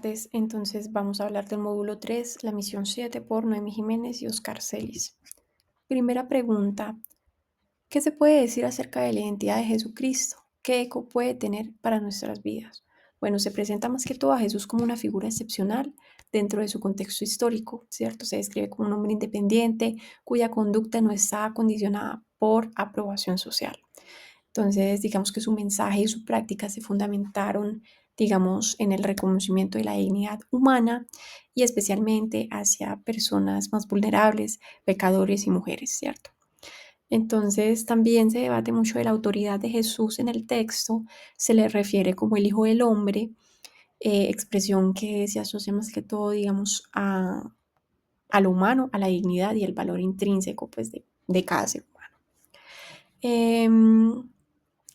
tardes. Entonces vamos a hablar del módulo 3, la misión 7 por Noemi Jiménez y Oscar Celis. Primera pregunta, ¿qué se puede decir acerca de la identidad de Jesucristo? ¿Qué eco puede tener para nuestras vidas? Bueno, se presenta más que todo a Jesús como una figura excepcional dentro de su contexto histórico, ¿cierto? Se describe como un hombre independiente cuya conducta no está condicionada por aprobación social. Entonces, digamos que su mensaje y su práctica se fundamentaron, digamos, en el reconocimiento de la dignidad humana y especialmente hacia personas más vulnerables, pecadores y mujeres, ¿cierto? Entonces, también se debate mucho de la autoridad de Jesús en el texto, se le refiere como el Hijo del Hombre, expresión que se asocia más que todo, digamos, a lo humano, a la dignidad y el valor intrínseco, pues, de cada ser humano.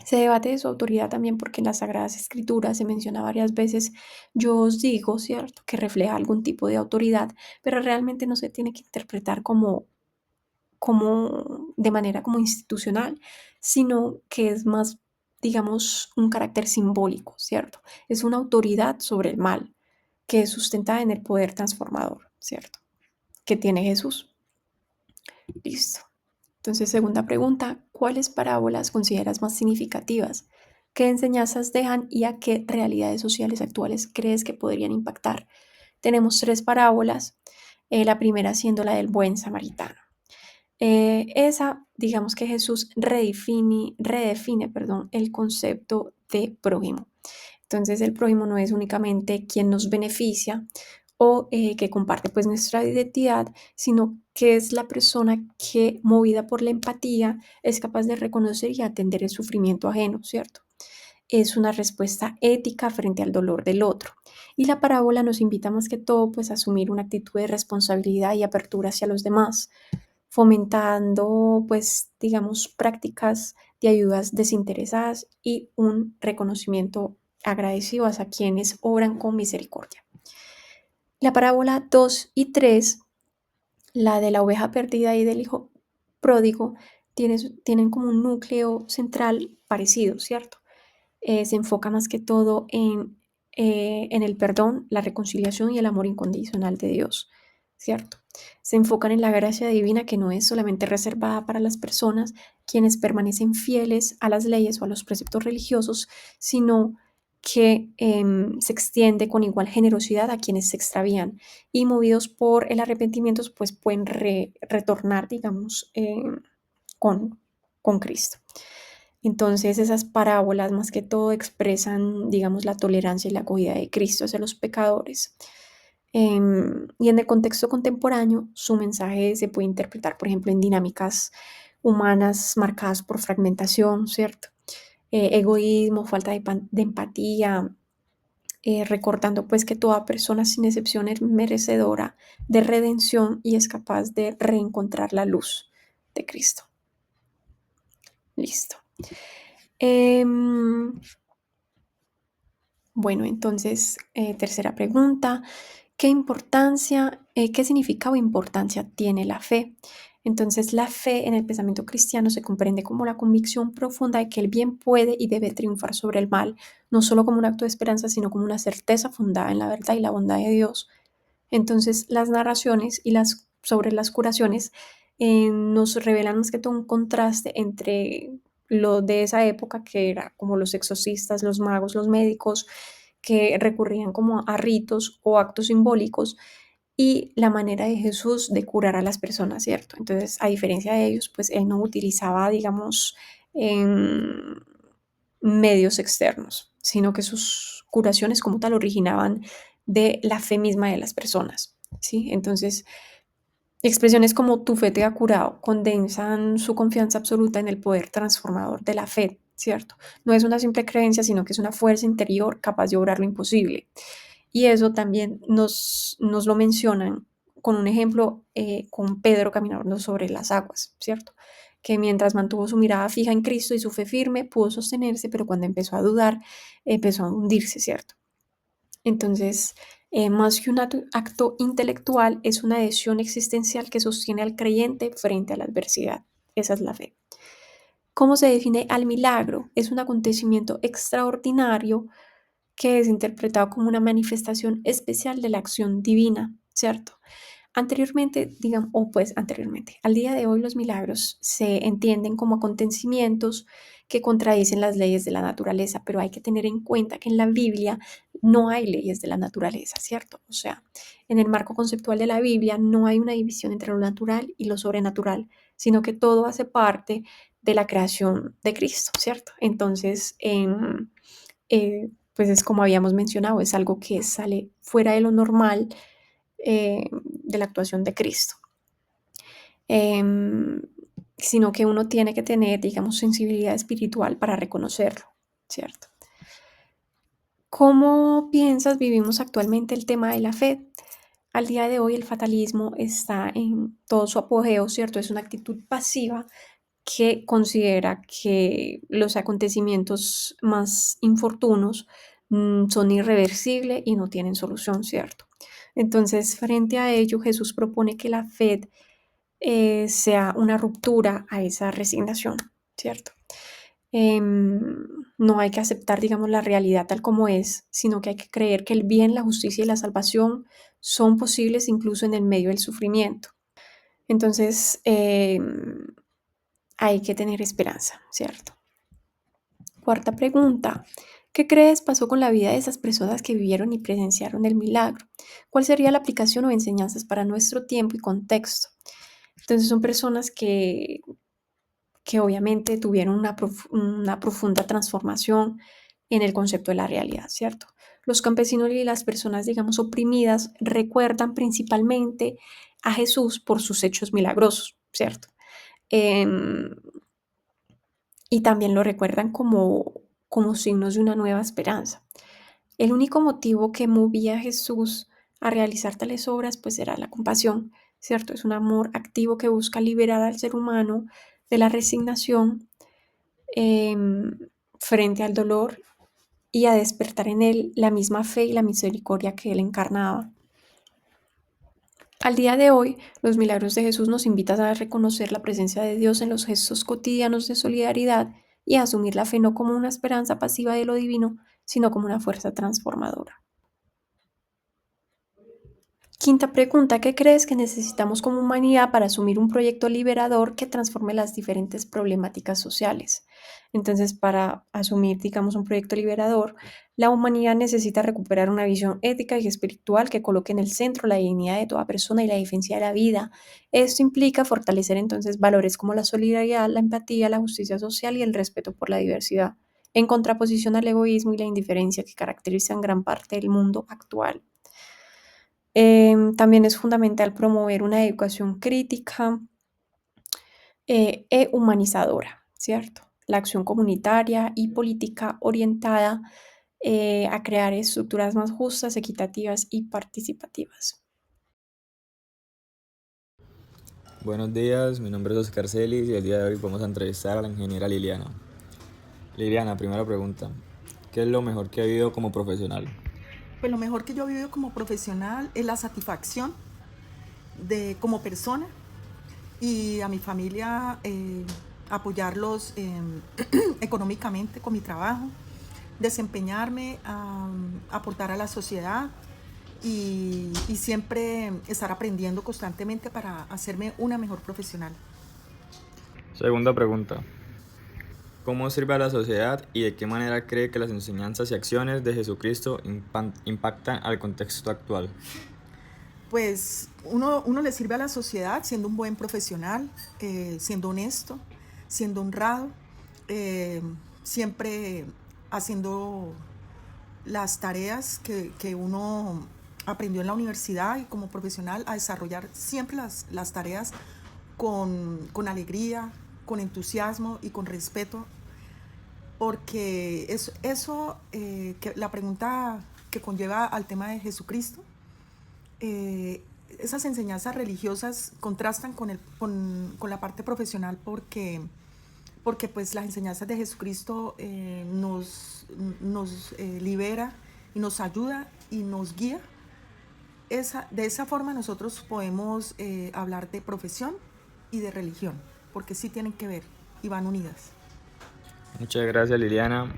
Se debate de su autoridad también porque en las Sagradas Escrituras se menciona varias veces, yo os digo, ¿cierto?, que refleja algún tipo de autoridad, pero realmente no se tiene que interpretar como de manera como institucional, sino que es más, digamos, un carácter simbólico, ¿cierto? Es una autoridad sobre el mal que es sustentada en el poder transformador, ¿cierto?, que tiene Jesús. Listo. Entonces, segunda pregunta, ¿cuáles parábolas consideras más significativas? ¿Qué enseñanzas dejan y a qué realidades sociales actuales crees que podrían impactar? Tenemos tres parábolas, la primera siendo la del buen samaritano. Esa, digamos que Jesús redefine, perdón, el concepto de prójimo. Entonces, el prójimo no es únicamente quien nos beneficia o que comparte pues nuestra identidad, sino que es la persona que, movida por la empatía, es capaz de reconocer y atender el sufrimiento ajeno, ¿cierto? Es una respuesta ética frente al dolor del otro. Y la parábola nos invita más que todo pues a asumir una actitud de responsabilidad y apertura hacia los demás, fomentando pues digamos prácticas de ayudas desinteresadas y un reconocimiento agradecido hacia quienes obran con misericordia. La parábola 2 y 3, la de la oveja perdida y del hijo pródigo, tienen como un núcleo central parecido, ¿cierto? Se enfoca más que todo en el perdón, la reconciliación y el amor incondicional de Dios, ¿cierto? Se enfocan en la gracia divina que no es solamente reservada para las personas quienes permanecen fieles a las leyes o a los preceptos religiosos, sino que se extiende con igual generosidad a quienes se extravían y movidos por el arrepentimiento, pues pueden retornar, digamos, con, con Cristo. Entonces esas parábolas más que todo expresan, digamos, la tolerancia y la acogida de Cristo hacia los pecadores. Y en el contexto contemporáneo, su mensaje se puede interpretar, por ejemplo, en dinámicas humanas marcadas por fragmentación, ¿cierto? Egoísmo, falta de empatía, recordando pues que toda persona sin excepción es merecedora de redención y es capaz de reencontrar la luz de Cristo. Listo. Bueno, entonces, tercera pregunta, qué significa o importancia tiene la fe? Entonces, la fe en el pensamiento cristiano se comprende como la convicción profunda de que el bien puede y debe triunfar sobre el mal, no solo como un acto de esperanza, sino como una certeza fundada en la verdad y la bondad de Dios. Entonces, las narraciones sobre las curaciones nos revelan más que todo un contraste entre lo de esa época, que era como los exorcistas, los magos, los médicos, que recurrían como a ritos o actos simbólicos, y la manera de Jesús de curar a las personas, ¿cierto? Entonces, a diferencia de ellos, pues él no utilizaba, digamos, medios externos, sino que sus curaciones como tal originaban de la fe misma de las personas, ¿sí? Entonces, expresiones como tu fe te ha curado condensan su confianza absoluta en el poder transformador de la fe, ¿cierto? No es una simple creencia, sino que es una fuerza interior capaz de obrar lo imposible. Y eso también nos lo mencionan con un ejemplo, con Pedro caminando sobre las aguas, ¿cierto? Que mientras mantuvo su mirada fija en Cristo y su fe firme, pudo sostenerse, pero cuando empezó a dudar, empezó a hundirse, ¿cierto? Entonces, más que un acto intelectual, es una adhesión existencial que sostiene al creyente frente a la adversidad. Esa es la fe. ¿Cómo se define al milagro? Es un acontecimiento extraordinario que es interpretado como una manifestación especial de la acción divina, ¿cierto? Anteriormente, digamos, o pues anteriormente, al día de hoy los milagros se entienden como acontecimientos que contradicen las leyes de la naturaleza, pero hay que tener en cuenta que en la Biblia no hay leyes de la naturaleza, ¿cierto? O sea, en el marco conceptual de la Biblia no hay una división entre lo natural y lo sobrenatural, sino que todo hace parte de la creación de Cristo, ¿cierto? Entonces, pues es como habíamos mencionado, es algo que sale fuera de lo normal de la actuación de Cristo. Em, Sino que uno tiene que tener, digamos, sensibilidad espiritual para reconocerlo, ¿cierto? ¿Cómo piensas vivimos actualmente el tema de la fe? Al día de hoy el fatalismo está en todo su apogeo, ¿cierto? Es una actitud pasiva que considera que los acontecimientos más infortunos son irreversibles y no tienen solución, ¿cierto? Entonces, frente a ello, Jesús propone que la fe sea una ruptura a esa resignación, ¿cierto? No hay que aceptar, digamos, la realidad tal como es, sino que hay que creer que el bien, la justicia y la salvación son posibles incluso en el medio del sufrimiento. Entonces, hay que tener esperanza, ¿cierto? Cuarta pregunta. ¿Qué crees pasó con la vida de esas personas que vivieron y presenciaron el milagro? ¿Cuál sería la aplicación o enseñanzas para nuestro tiempo y contexto? Entonces son personas que obviamente tuvieron una profunda transformación en el concepto de la realidad, ¿cierto? Los campesinos y las personas, digamos, oprimidas recuerdan principalmente a Jesús por sus hechos milagrosos, ¿cierto? Em, y también lo recuerdan como signos de una nueva esperanza. El único motivo que movía a Jesús a realizar tales obras, pues era la compasión, ¿cierto? Es un amor activo que busca liberar al ser humano de la resignación em, frente al dolor y a despertar en él la misma fe y la misericordia que él encarnaba. Al día de hoy, los milagros de Jesús nos invitan a reconocer la presencia de Dios en los gestos cotidianos de solidaridad y a asumir la fe no como una esperanza pasiva de lo divino, sino como una fuerza transformadora. Quinta pregunta, ¿qué crees que necesitamos como humanidad para asumir un proyecto liberador que transforme las diferentes problemáticas sociales? Entonces, para asumir, digamos, un proyecto liberador, la humanidad necesita recuperar una visión ética y espiritual que coloque en el centro la dignidad de toda persona y la defensa de la vida. Esto implica fortalecer entonces valores como la solidaridad, la empatía, la justicia social y el respeto por la diversidad, en contraposición al egoísmo y la indiferencia que caracterizan gran parte del mundo actual. También es fundamental promover una educación crítica e humanizadora, ¿cierto? La acción comunitaria y política orientada a crear estructuras más justas, equitativas y participativas. Buenos días, mi nombre es Oscar Celis y el día de hoy vamos a entrevistar a la ingeniera Liliana. Liliana, primera pregunta. ¿Qué es lo mejor que ha vivido como profesional? Pues lo mejor que yo he vivido como profesional es la satisfacción de como persona y a mi familia apoyarlos económicamente con mi trabajo, desempeñarme, aportar a la sociedad y siempre estar aprendiendo constantemente para hacerme una mejor profesional. Segunda pregunta. ¿Cómo sirve a la sociedad y de qué manera cree que las enseñanzas y acciones de Jesucristo impactan al contexto actual? Pues uno le sirve a la sociedad siendo un buen profesional, siendo honesto, siendo honrado, eh, siempre haciendo las tareas que uno aprendió en la universidad y como profesional a desarrollar siempre las tareas con alegría, con entusiasmo y con respeto, porque que la pregunta que conlleva al tema de Jesucristo, eh, esas enseñanzas religiosas contrastan con la parte profesional porque pues las enseñanzas de Jesucristo nos libera y nos ayuda y nos guía. De esa forma nosotros podemos hablar de profesión y de religión, porque sí tienen que ver y van unidas. Muchas gracias, Liliana.